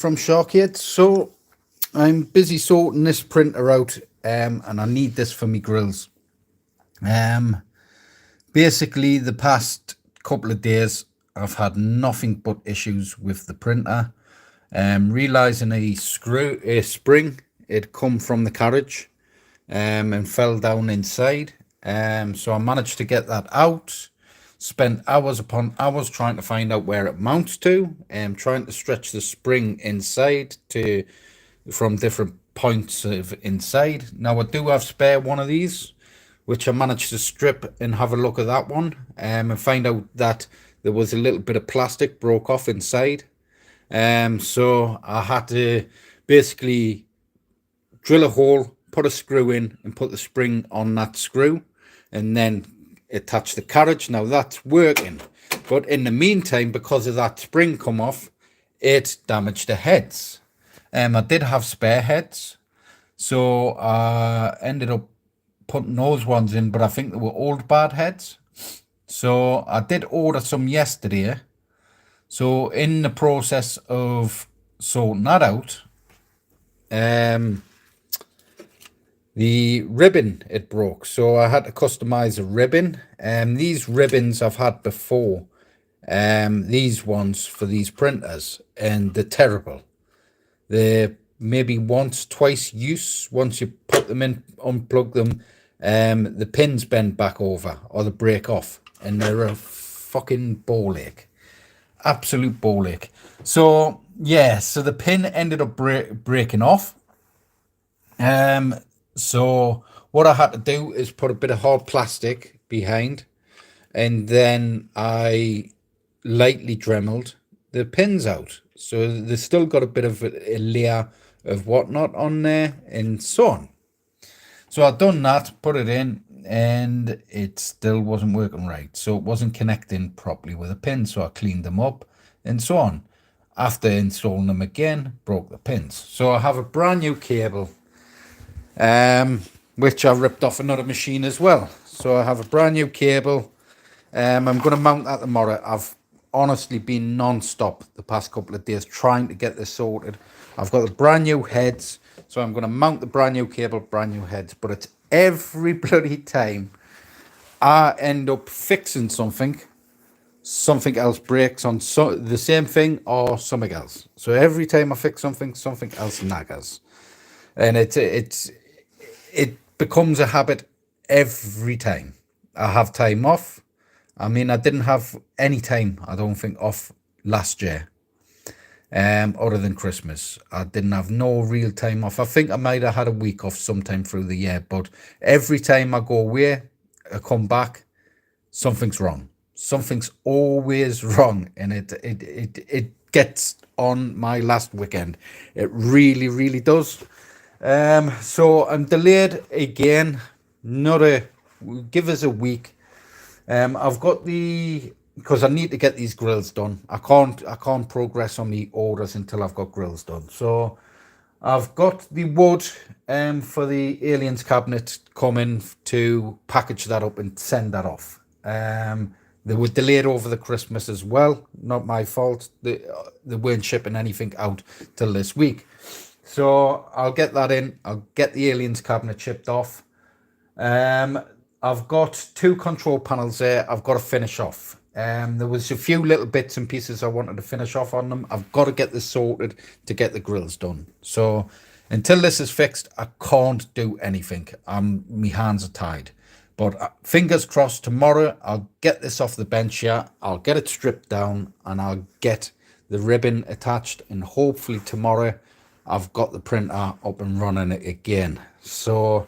From Shar-Kade. So I'm busy sorting this printer out, and I need this for me grills. Basically the past couple of days I've had nothing but issues with the printer. Realizing a spring had come from the carriage and fell down inside. So I managed to get that out. Spent hours upon hours trying to find out where it mounts to, and trying to stretch the spring inside to from different points of inside. Now I do have spare one of these, which I managed to strip and have a look at that one, and find out that there was a little bit of plastic broke off inside. So I had to basically drill a hole, put a screw in, and put the spring on that screw, and then attach the carriage. Now that's working, but in the meantime, because of that spring come off, it damaged the heads. I did have spare heads, so I ended up putting those ones in, but I think they were old bad heads. So I did order some yesterday. So in the process of sorting that out, the ribbon, it broke, so I had to customize a ribbon. These ribbons I've had before, these ones for these printers, and they're terrible. They're maybe once, twice use. Once you put them in, unplug them, the pins bend back over or they break off, and they're a fucking ball ache, absolute ball ache. So yeah, so the pin ended up breaking off. So what I had to do is put a bit of hard plastic behind, and then I lightly dremeled the pins out. So there's still got a bit of a layer of whatnot on there and so on. So I've done that, put it in, and it still wasn't working right. So it wasn't connecting properly with the pins. So I cleaned them up and so on. After installing them again, broke the pins. So I have a brand new cable, which I ripped off another machine as well. So I have a brand new cable. I'm going to mount that tomorrow. I've honestly been non-stop the past couple of days trying to get this sorted. I've got the brand new heads, so I'm going to mount the brand new cable, brand new heads. But it's every bloody time I end up fixing something else breaks on the same thing or something else. So every time I fix something else naggers, and it becomes a habit every time. I have time off. I mean, I didn't have any time, I don't think, off last year, other than Christmas. I didn't have no real time off. I think I might have had a week off sometime through the year, but every time I go away, I come back, something's wrong. Something's always wrong, and it gets on my last weekend. It really, really does. So I'm delayed again. Give us a week. I've got because I need to get these grills done. I can't progress on the orders until I've got grills done. So I've got the wood for the aliens cabinet coming to package that up and send that off. They were delayed over the Christmas as well. Not my fault. They weren't shipping anything out till this week. So I'll get that in. I'll get the aliens cabinet shipped off. I've got 2 control panels there I've got to finish off. There was a few little bits and pieces I wanted to finish off on them. I've got to get this sorted to get the grills done. So until this is fixed, I can't do anything. My hands are tied. But fingers crossed, tomorrow I'll get this off the bench here. I'll get it stripped down and I'll get the ribbon attached. And hopefully tomorrow I've got the printer up and running again. So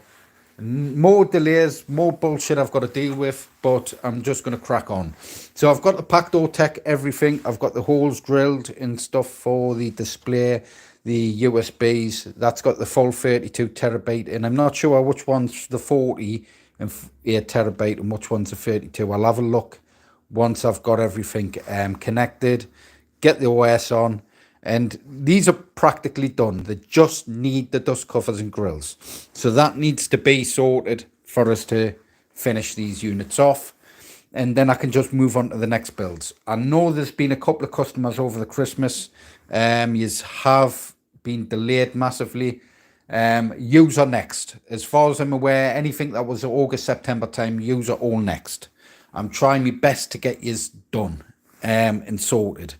more delays, more bullshit I've got to deal with, but I'm just going to crack on. So I've got the PactoTech everything. I've got the holes drilled and stuff for the display, the USBs. That's got the full 32 terabyte, and I'm not sure which one's the 40 and 8 terabyte and which one's the 32. I'll have a look once I've got everything connected, get the OS on. And these are practically done. They just need the dust covers and grills. So that needs to be sorted for us to finish these units off. and then I can just move on to the next builds. I know there's been a couple of customers over the Christmas. Yous have been delayed massively. Yous are next. As far as I'm aware, anything that was August, September time, yous are all next. I'm trying my best to get yous done and sorted.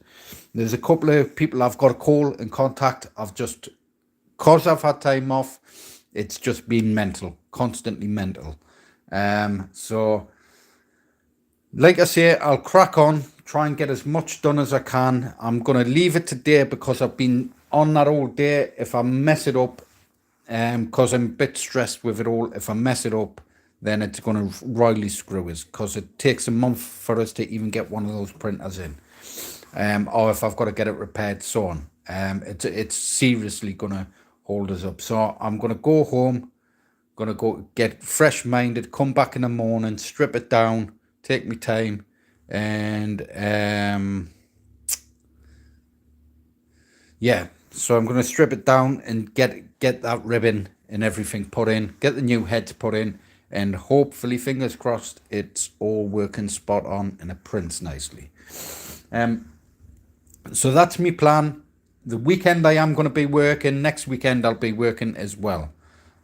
There's a couple of people I've got to call and contact. Because I've had time off, it's just been mental, constantly mental. So, like I say, I'll crack on, try and get as much done as I can. I'm going to leave it today because I've been on that all day. If I mess it up, because I'm a bit stressed with it all, if I mess it up, then it's going to royally screw us, because it takes a month for us to even get one of those printers in. Or if I've got to get it repaired, so on. It's seriously going to hold us up. So I'm going to go home, going to go get fresh minded, come back in the morning, strip it down, take me time, and yeah, so I'm going to strip it down and get that ribbon and everything put in, get the new heads put in, and hopefully, fingers crossed, it's all working spot on and it prints nicely. So that's my plan. The weekend I am going to be working. Next weekend I'll be working as well.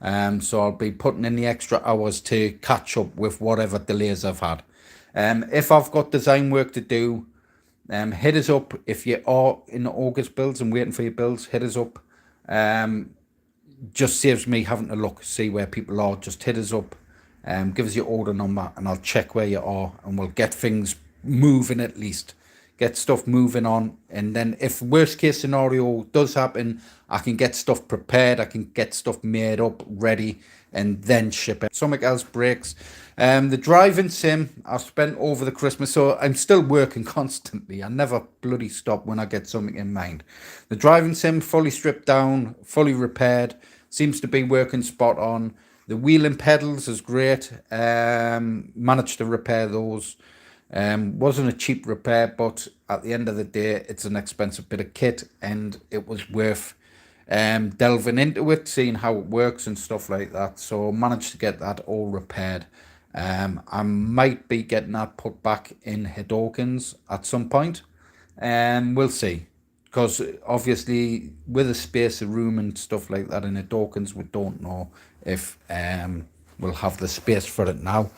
So I'll be putting in the extra hours to catch up with whatever delays I've had. If I've got design work to do, hit us up. If you are in the August builds and waiting for your builds, hit us up. Just saves me having to look, see where people are. Just hit us up. Give us your order number and I'll check where you are, and we'll get things moving, at least get stuff moving on. And then if worst case scenario does happen, I can get stuff prepared, I can get stuff made up, ready, and then ship it. Something else breaks. The driving sim I've spent over the Christmas, so I'm still working constantly. I never bloody stop when I get something in mind. The driving sim fully stripped down, fully repaired, seems to be working spot on. The wheel and pedals is great. Managed to repair those. Wasn't a cheap repair, but at the end of the day, it's an expensive bit of kit, and it was worth delving into it, seeing how it works and stuff like that. So managed to get that all repaired. I might be getting that put back in Hidorkins at some point, and we'll see, because obviously with the space of room and stuff like that in Hidorkins, we don't know if we'll have the space for it now,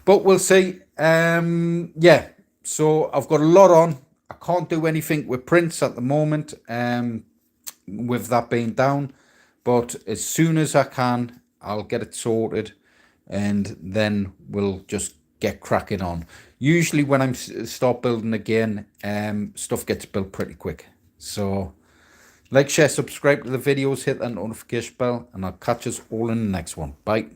but we'll see. Yeah, so I've got a lot on. I can't do anything with prints at the moment, with that being down, but as soon as I can, I'll get it sorted, and then we'll just get cracking on. Usually when I'm start building again, stuff gets built pretty quick. So like, share, subscribe to the videos, hit that notification bell, and I'll catch us all in the next one. Bye.